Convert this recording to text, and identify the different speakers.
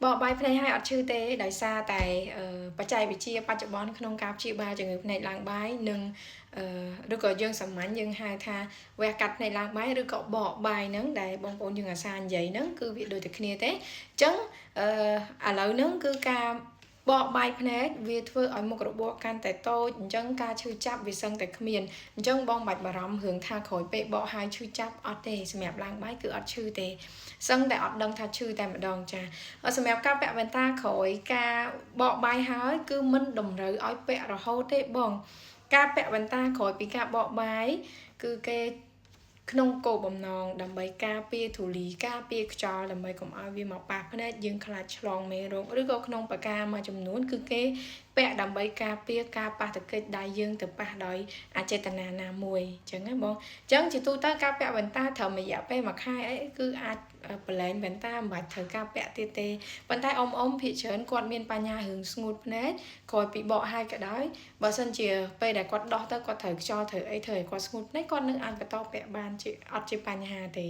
Speaker 1: បកបាយភ្នែកឲ្យអត់ឈឺទេដោយសារតែបច្ចេកវិទ្យាបច្ចុប្បន្នក្នុងការព្យាបាលជំងឺភ្នែកឡើងបាយនិងឬក៏យើងសាមញ្ញយើងហៅថាវះកាត់ភ្នែកឡើងបាយឬក៏បកបាយហ្នឹងដែលបងប្អូនយើងអាសានិយាយហ្នឹងគឺវាដូចតែគ្នាទេអញ្ចឹងឥឡូវហ្នឹងគឺការបកបាយភ្នែកវាធ្វើឲ្យមុខរបួសកាន់តែតូចអញ្ចឹងការឈឺចាប់វាសឹងតែគ្មានអញ្ចឹងបងបាច់បារម្ភរឿងថាក្រោយពេលបកហើយឈឺចាប់អត់ទេសម្រាប់ឡើងបាយគឺអត់ឈឺទេសឹងតែអត់ដឹងថាឈឺតែម្ដងចាសម្រាប់ការពាក់វ៉ែនតាក្រោយការបកបាយហើយគឺមិនតម្រូវឲ្យពាក់រហូតទេបងការពាក់វ៉ែនតាក្រោយពីការបកបាយគឺគេក្នុងគោលបំណងដើម្បីការពារធូលីការពារខ្យល់ដើម្បីកុំឲ្យវាមកប៉ះភ្នែកយើងខ្លាចឆ្លងមេរោគឬក៏ក្នុងបកាមួយចំនួនគឺគេពាក់ដើម្បីការពារការប៉ះទង្គិចដៃយើងទៅប៉ះដោយអចេតនាណាមួយអញ្ចឹងណាបងអញ្ចឹងជាទូទៅការពាក់វ៉ែនតាត្រឹមរយៈពេល1ខែអីគឺអាចប្រឡែងវ៉ែនតាមិនបាច់ត្រូវការពាក់ទៀតទេប៉ុន្តែអ៊ំភាគច្រើនគាត់មានបញ្ហារឿងស្ងួតភ្នែកក្រោយពីបកហើយក៏ដោយបើសិនជាពេលដែលគាត់ដោះទៅគាត់ត្រូវខ្យល់ត្រូវអីត្រូវឲ្យគាត់ស្ងួតភ្នែកគាត់នឹងអាចបន្តពាក់បានជាអត់ជាបញ្ហាទេ